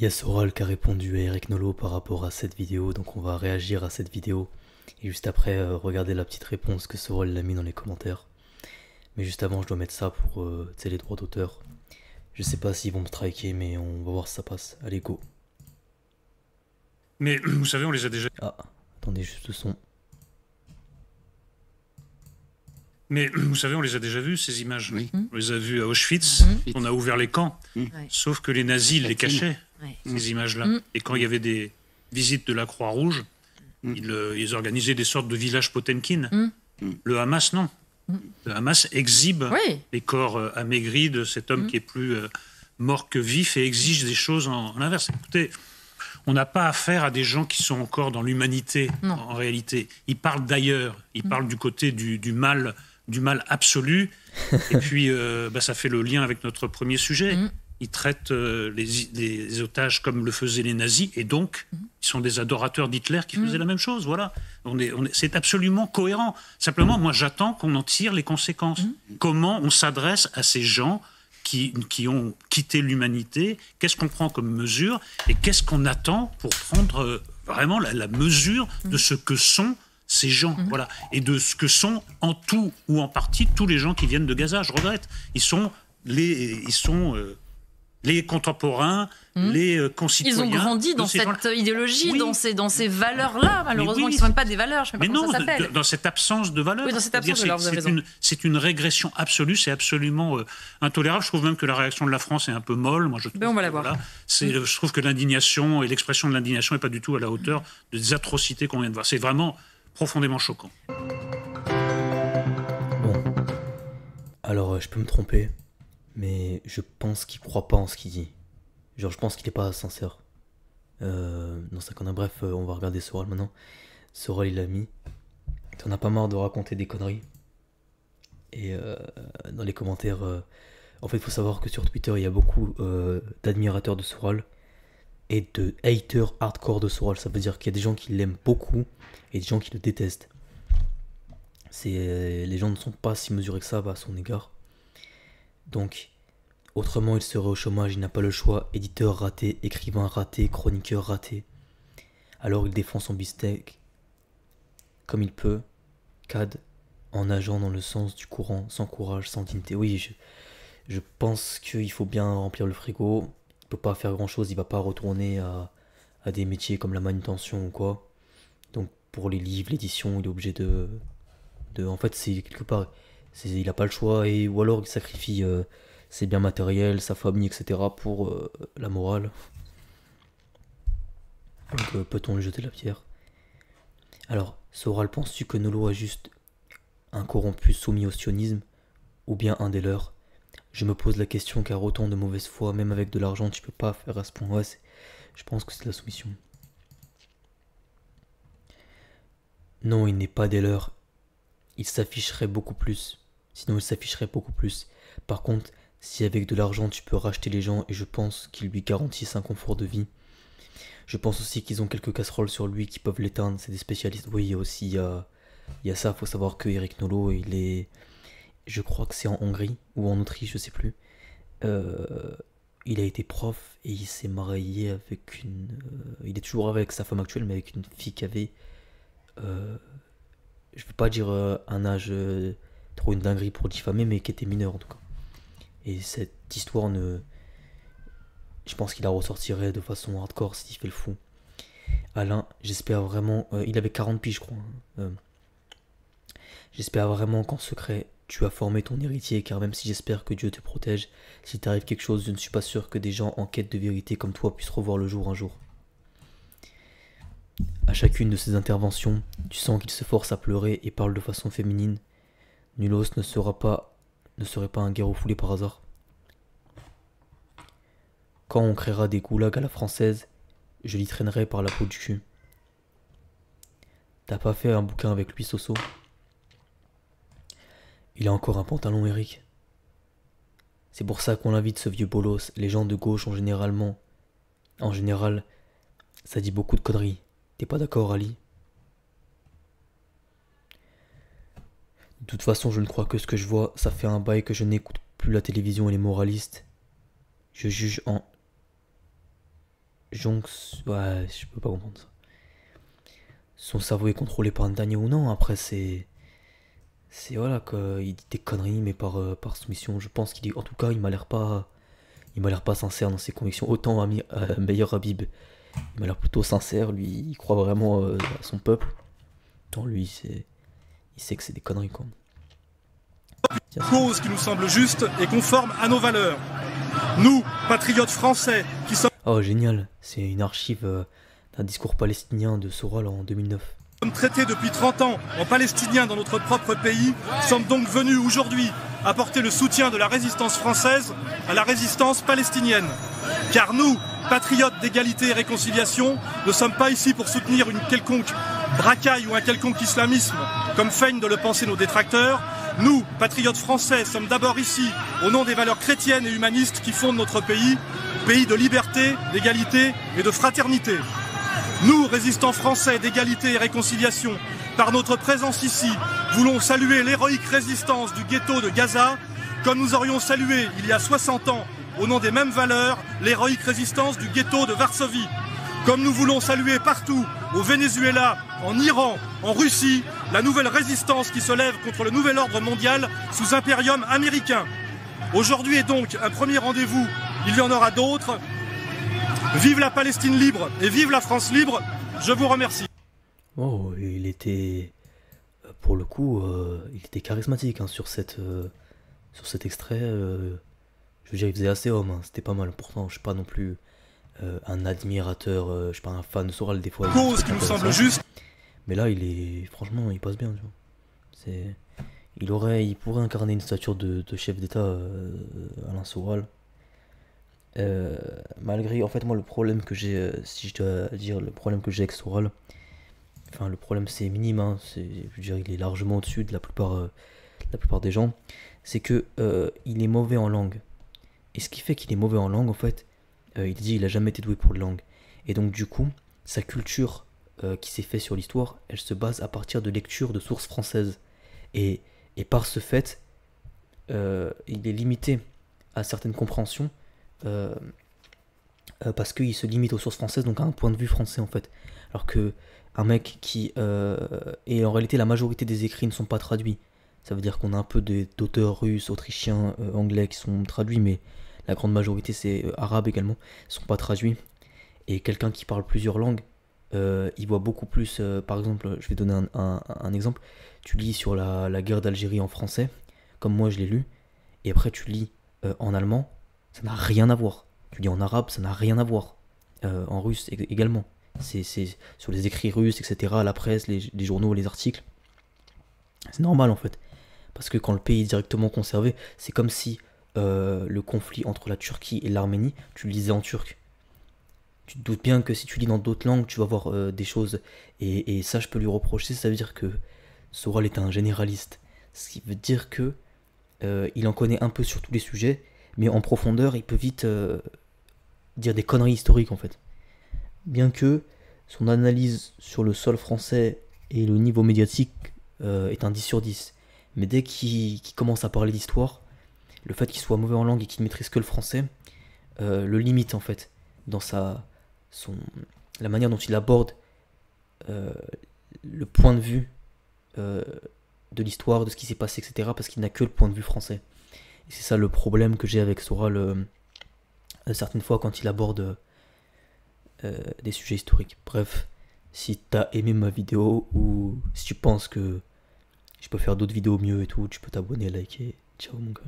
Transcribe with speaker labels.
Speaker 1: Il y a Soral qui a répondu à Eric Nolo par rapport à cette vidéo, donc on va réagir à cette vidéo. Et juste après, regarder la petite réponse que Soral l'a mis dans les commentaires. Mais juste avant, je dois mettre ça pour les droits d'auteur. Je sais pas s'ils vont me striker, mais on va voir si ça passe. Allez, go.
Speaker 2: Mais vous savez, on les a déjà...
Speaker 1: Ah, attendez juste le son.
Speaker 2: Mais vous savez, on les a déjà vus, ces images.
Speaker 3: Oui.
Speaker 2: On les a vues à Auschwitz, on a ouvert les camps. Sauf que les nazis les cachaient, ces images-là. Et quand il y avait des visites de la Croix-Rouge, ils organisaient des sortes de villages Potemkin. Le Hamas, non. Le Hamas exhibe les corps amaigris de cet homme qui est plus mort que vif et exige des choses en l'inverse. Écoutez, on n'a pas affaire à des gens qui sont encore dans l'humanité, en réalité. Ils parlent d'ailleurs, ils parlent du côté du mal absolu. Et puis, ça fait le lien avec notre premier sujet. Ils traitent les otages comme le faisaient les nazis, et donc, ils sont des adorateurs d'Hitler qui faisaient la même chose. Voilà. C'est absolument cohérent. Simplement, moi, j'attends qu'on en tire les conséquences. Comment on s'adresse à ces gens qui ont quitté l'humanité, qu'est-ce qu'on prend comme mesure, et qu'est-ce qu'on attend pour prendre vraiment la mesure de ce que sont ces gens, voilà, et de ce que sont en tout ou en partie tous les gens qui viennent de Gaza. Je regrette. Ils sont les contemporains, les concitoyens.
Speaker 4: Ils ont grandi dans cette idéologie, dans ces valeurs-là, malheureusement, qui ne sont même pas des valeurs, je ne sais pas comment ça s'appelle.
Speaker 2: Dans cette absence de valeurs.
Speaker 4: Oui, dans cette absence de valeurs, vous avez raison.
Speaker 2: C'est une régression absolue, c'est absolument intolérable. Je trouve même que la réaction de la France est un peu molle. Moi, je trouve
Speaker 4: on va la voir.
Speaker 2: Voilà, je trouve que l'indignation et l'expression de l'indignation n'est pas du tout à la hauteur des atrocités qu'on vient de voir. C'est vraiment profondément choquant.
Speaker 1: Bon. Alors, je peux me tromper, mais je pense qu'il croit pas en ce qu'il dit. Genre, je pense qu'il est pas sincère. Dans sa connerie. Bref, on va regarder Soral maintenant. Soral, il a mis. T'en as pas marre de raconter des conneries. Et dans les commentaires, en fait, il faut savoir que sur Twitter, il y a beaucoup d'admirateurs de Soral et de haters hardcore de Soral. Ça veut dire qu'il y a des gens qui l'aiment beaucoup et des gens qui le détestent. Les gens ne sont pas si mesurés que ça à son égard. Donc, autrement, il serait au chômage, il n'a pas le choix. Éditeur raté, écrivain raté, chroniqueur raté. Alors il défend son beefsteak comme il peut, CAD, en nageant dans le sens du courant, sans courage, sans dignité. Oui, je pense qu'il faut bien remplir le frigo. Il peut pas faire grand chose, il va pas retourner à des métiers comme la manutention ou quoi. Donc pour les livres, l'édition, il est obligé de en fait, c'est quelque part, il a pas le choix, ou alors il sacrifie ses biens matériels, sa famille, etc. pour la morale. Donc peut-on lui jeter la pierre? Alors, Soral, penses-tu que Nolo a juste un corrompu soumis au sionisme, ou bien un des leurs? Je me pose la question car autant de mauvaise foi, même avec de l'argent, tu peux pas faire à ce point. Ouais, je pense que c'est de la soumission. Non, il n'est pas des leurs. Il s'afficherait beaucoup plus. Sinon, il s'afficherait beaucoup plus. Par contre, si avec de l'argent, tu peux racheter les gens, et je pense qu'ils lui garantissent un confort de vie. Je pense aussi qu'ils ont quelques casseroles sur lui qui peuvent l'éteindre. C'est des spécialistes. Oui, il y a ça. Il faut savoir que Eric Nolo, il est... Je crois que c'est en Hongrie ou en Autriche, je sais plus. Il a été prof et il s'est marié avec une... il est toujours avec sa femme actuelle, mais avec une fille qui avait... je veux pas dire un âge trop une dinguerie pour diffamer, mais qui était mineur en tout cas. Et cette histoire je pense qu'il la ressortirait de façon hardcore s'il fait le fou. Alain, j'espère vraiment... il avait 40 piges, je crois. J'espère vraiment qu'en secret, tu as formé ton héritier, car même si j'espère que Dieu te protège, s'il t'arrive quelque chose, je ne suis pas sûr que des gens en quête de vérité comme toi puissent revoir le jour un jour. À chacune de ses interventions, tu sens qu'il se force à pleurer et parle de façon féminine. Nulos ne serait pas un guerrier foulé par hasard. Quand on créera des goulags à la française, je l'y traînerai par la peau du cul. T'as pas fait un bouquin avec lui, Soso? Il a encore un pantalon, Eric. C'est pour ça qu'on l'invite, ce vieux bolos. Les gens de gauche ont en général, ça dit beaucoup de conneries. T'es pas d'accord, Ali? De toute façon, je ne crois que ce que je vois. Ça fait un bail que je n'écoute plus la télévision et les moralistes. Je juge en... Jonks, ouais, je peux pas comprendre ça. Son cerveau est contrôlé par Netanyahu ou non, après c'est voilà quoi, il dit des conneries mais par soumission. Je pense qu'il dit, en tout cas, il m'a l'air pas sincère dans ses convictions. Autant Meir Habib, il m'a l'air plutôt sincère, lui, il croit vraiment à son peuple. Tant lui, il sait que c'est des conneries quoi.
Speaker 3: Cause qui nous semble juste et conforme à nos valeurs. Nous, patriotes français, qui sommes...
Speaker 1: Oh génial, c'est une archive d'un discours palestinien de Soral en 2009.
Speaker 3: Nous sommes traités depuis 30 ans en palestiniens dans notre propre pays, sommes donc venus aujourd'hui apporter le soutien de la résistance française à la résistance palestinienne. Car nous, patriotes d'égalité et réconciliation, ne sommes pas ici pour soutenir une quelconque bracaille ou un quelconque islamisme, comme feignent de le penser nos détracteurs. Nous, patriotes français, sommes d'abord ici au nom des valeurs chrétiennes et humanistes qui fondent notre pays, pays de liberté, d'égalité et de fraternité. Nous, résistants français d'égalité et réconciliation, par notre présence ici, voulons saluer l'héroïque résistance du ghetto de Gaza, comme nous aurions salué, il y a 60 ans, au nom des mêmes valeurs, l'héroïque résistance du ghetto de Varsovie. Comme nous voulons saluer partout, au Venezuela, en Iran, en Russie, la nouvelle résistance qui se lève contre le nouvel ordre mondial sous impérium américain. Aujourd'hui est donc un premier rendez-vous, il y en aura d'autres. Vive la Palestine libre et vive la France libre, je vous remercie.
Speaker 1: Oh, il était, pour le coup, il était charismatique hein, sur cet extrait. Je veux dire, il faisait assez homme, hein, c'était pas mal. Pourtant, je suis pas non plus un admirateur, je suis pas un fan de Soral des fois.
Speaker 3: Cause qui nous semble juste.
Speaker 1: Mais là, franchement, il passe bien. Tu vois. Il pourrait incarner une stature de chef d'État, Alain Soral. Malgré, en fait, moi, le problème que j'ai, si je dois dire, le problème que j'ai avec Soral, enfin, le problème c'est minime, hein, je veux dire, il est largement au-dessus de la plupart des gens, c'est que il est mauvais en langue. Et ce qui fait qu'il est mauvais en langue, en fait, il dit il a jamais été doué pour les langues. Et donc, du coup, sa culture qui s'est faite sur l'histoire, elle se base à partir de lectures de sources françaises. Et par ce fait, il est limité à certaines compréhensions parce qu'il se limite aux sources françaises, donc à un point de vue français en fait. Alors que un mec qui... et en réalité la majorité des écrits ne sont pas traduits. Ça veut dire qu'on a un peu d'auteurs russes, autrichiens, anglais qui sont traduits, mais la grande majorité c'est arabe également, ne sont pas traduits. Et quelqu'un qui parle plusieurs langues, il voit beaucoup plus... par exemple, je vais donner un exemple. Tu lis sur la guerre d'Algérie en français, comme moi je l'ai lu, et après tu lis en allemand, ça n'a rien à voir. Tu lis en arabe, ça n'a rien à voir. En russe également. C'est sur les écrits russes, etc., la presse, les journaux, les articles. C'est normal en fait. Parce que quand le pays est directement conservé, c'est comme si le conflit entre la Turquie et l'Arménie, tu le lisais en turc. Tu te doutes bien que si tu lis dans d'autres langues, tu vas voir des choses. Et ça, je peux lui reprocher, ça veut dire que Soral est un généraliste. Ce qui veut dire que il en connaît un peu sur tous les sujets, mais en profondeur, il peut vite dire des conneries historiques en fait. Bien que son analyse sur le sol français et le niveau médiatique est un 10 sur 10. Mais dès qu'il commence à parler d'histoire, le fait qu'il soit mauvais en langue et qu'il ne maîtrise que le français le limite en fait dans la manière dont il aborde le point de vue de l'histoire, de ce qui s'est passé, etc. Parce qu'il n'a que le point de vue français. Et c'est ça le problème que j'ai avec Soral certaines fois quand il aborde des sujets historiques. Bref, si t'as aimé ma vidéo ou si tu penses que je peux faire d'autres vidéos mieux et tout, tu peux t'abonner, liker. Ciao mon gars.